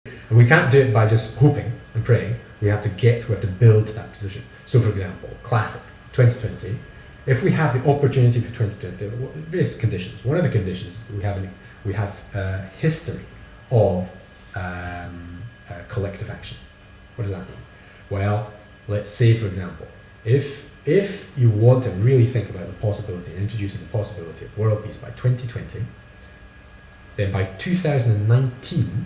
And we can't do it by just hoping and praying. We have to build that position. So, for example, classic 2020. If we have the opportunity for 2020, various conditions. One of the conditions is that we have a history of collective action. What does that mean? Well, let's say, for example, if you want to really think about the possibility, introducing the possibility of world peace by 2020, then by 2019,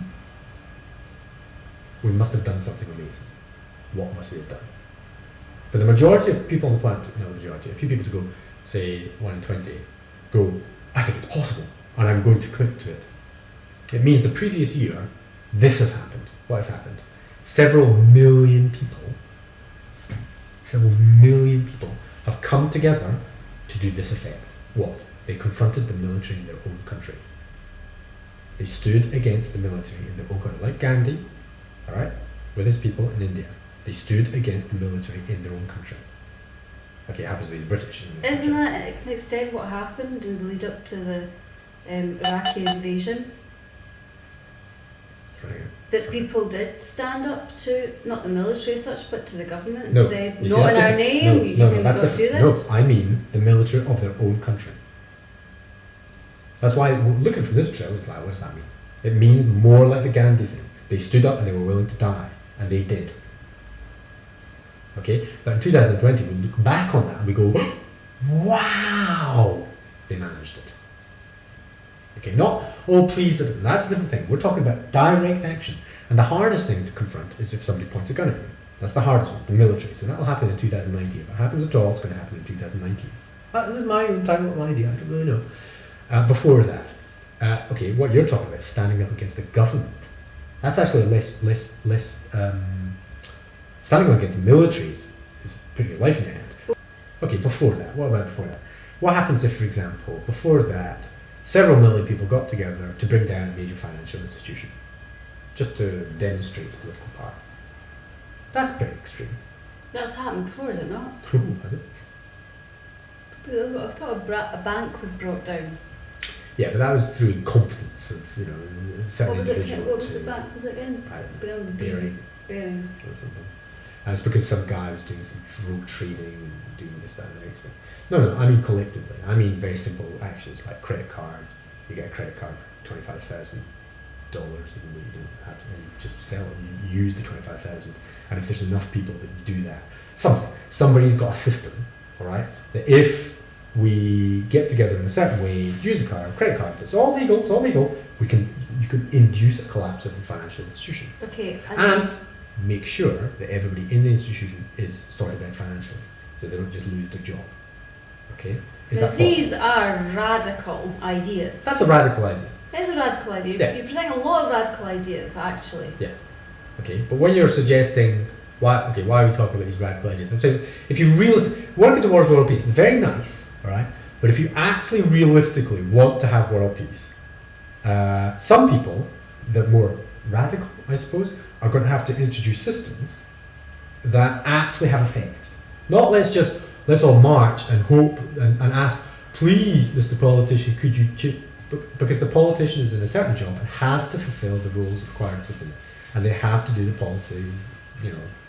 we must have done something amazing. What must we have done? For the majority of people on the planet, a few people to go, say 1 in 20, go, I think it's possible, and I'm going to commit to it. It means the previous year, this has happened. What has happened? Several million people have come together to do this effect. What? They confronted the military in their own country. They stood against the military in their own country, like Gandhi, all right, with his people in India. They stood against the military in their own country. Okay, it happens to be the British. Isn't that to an extent what happened in the lead up to the Iraqi invasion? That people did stand up to, not the military as such, but to the government and say, not in our name, you can go do this? No, I mean the military of their own country. That's why, looking from this perspective, it's like, what does that mean? It means more like the Gandhi thing. They stood up and they were willing to die, and they did. Okay, but in 2020, we look back on that and we go, wow, they managed it. Okay, not, oh please, that's a different thing. We're talking about direct action. And the hardest thing to confront is if somebody points a gun at you. That's the hardest one, the military. So that will happen in 2019. If it happens at all, it's going to happen in 2019. This is my own tiny little idea, I don't really know. Before that, okay, what you're talking about is standing up against the government. That's actually less standing up against militaries is putting your life in your hand. Okay, before that, what about before that? What happens if, for example, before that, several million people got together to bring down a major financial institution, just to demonstrate its political power? That's pretty extreme. That's happened before, is it not? Ooh, has it? I thought a bank was brought down. Yeah, but that was through incompetence of, certain individuals. What was the bank? Was it again? Bearings. And it's because some guy was doing some drug trading and doing this, that, and the next thing. No, I mean collectively. I mean very simple actions like credit card. You get a credit card for $25,000, even though you don't have to, and you just sell it and you use the $25,000. And if there's enough people that do that, somebody's got a system, all right, that if we get together in a certain way, use a credit card, it's all legal, you can induce a collapse of the financial institution. Okay. And make sure that everybody in the institution is sorted out financially, so they don't just lose their job. Okay? These are radical ideas. That's a radical idea. It is a radical idea. Yeah. You're presenting a lot of radical ideas, actually. Yeah. Okay, but when you're suggesting why are we talking about these radical ideas? I'm saying if you working towards world peace is very nice, all right. But if you actually realistically want to have world peace, some people, that more radical, I suppose, are going to have to introduce systems that actually have effect. Not let's all march and hope and ask, please, Mr. Politician, could you because the politician is in a certain job and has to fulfill the roles required within it, and they have to do the policies,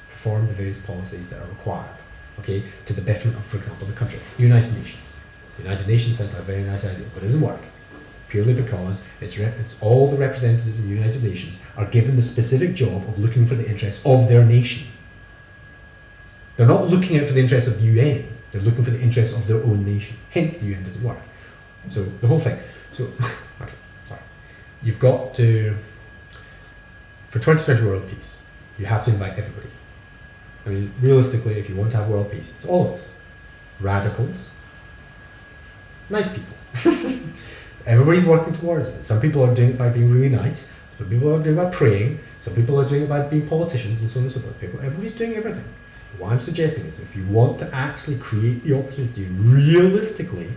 perform the various policies that are required, okay, to the betterment of, for example, the country. United Nations. The United Nations sounds like a very nice idea, but it doesn't work. Purely because it's all the representatives of the United Nations are given the specific job of looking for the interests of their nation. They're not looking out for the interests of the UN, they're looking for the interests of their own nation. Hence the UN doesn't work. So the whole thing. So, okay, sorry. You've got to, for 2020 world peace, you have to invite everybody. I mean, realistically, if you want to have world peace, it's all of us. Radicals, nice people. Everybody's working towards it. Some people are doing it by being really nice, some people are doing it by praying, some people are doing it by being politicians, and so on and so forth. Everybody's doing everything. What I'm suggesting is if you want to actually create the opportunity realistically,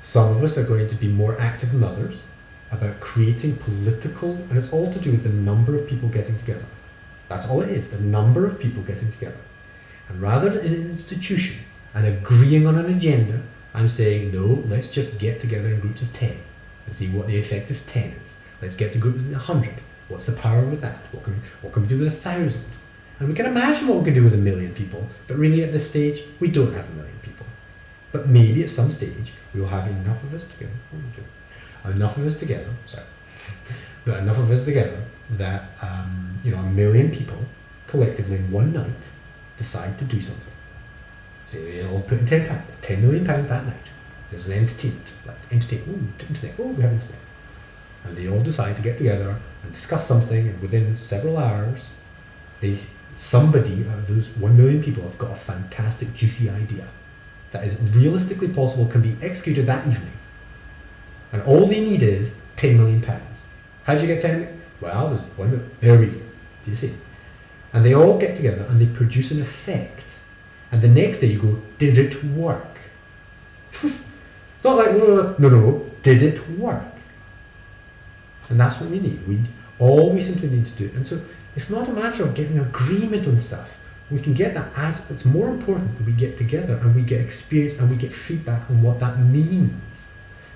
some of us are going to be more active than others about creating political, and it's all to do with the number of people getting together. That's all it is, the number of people getting together. And rather than an institution and agreeing on an agenda, I'm saying, no, let's just get together in groups of 10 and see what the effect of 10 is. Let's get to group with 100. What's the power with that? What can we do with 1,000? And we can imagine what we can do with 1,000,000 people, but really at this stage, we don't have 1,000,000 people. But maybe at some stage, we will have enough of us together. Enough of us together, sorry. But enough of us together that, 1,000,000 people collectively in one night decide to do something. So they all put in £10. It's £10 million that night. There's an entertainment. Internet. We have internet. And they all decide to get together and discuss something, and within several hours, somebody out of those 1,000,000 people have got a fantastic, juicy idea that is realistically possible, can be executed that evening. And all they need is £10 million. How do you get 10 million? Well, there's one. There we go. Do you see? And they all get together and they produce an effect. And the next day you go, did it work? It's not like, no, did it work? And that's what we need. All we simply need to do. And so it's not a matter of getting agreement on stuff. We can get that as it's more important that we get together and we get experience and we get feedback on what that means.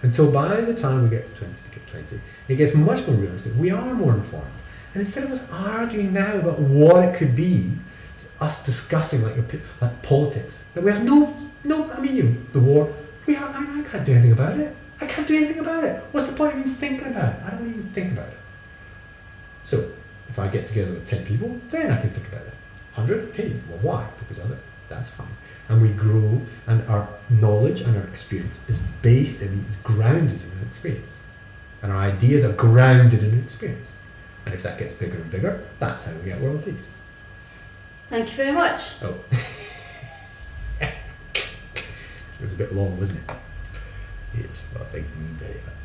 Until by the time we get to 2020, it gets much more realistic. We are more informed. And instead of us arguing now about what it could be, us discussing like politics, that we have the war, I can't do anything about it. I can't do anything about it. What's the point of even thinking about it? I don't even think about it. So, if I get together with 10 people, then I can think about it. 100? Hey, well, why? Because of it. That's fine. And we grow, and our knowledge and our experience is grounded in an experience. And our ideas are grounded in an experience. And if that gets bigger and bigger, that's how we get world peace. Thank you very much. Oh. It was a bit long, wasn't it? Yes, well, thank you very much.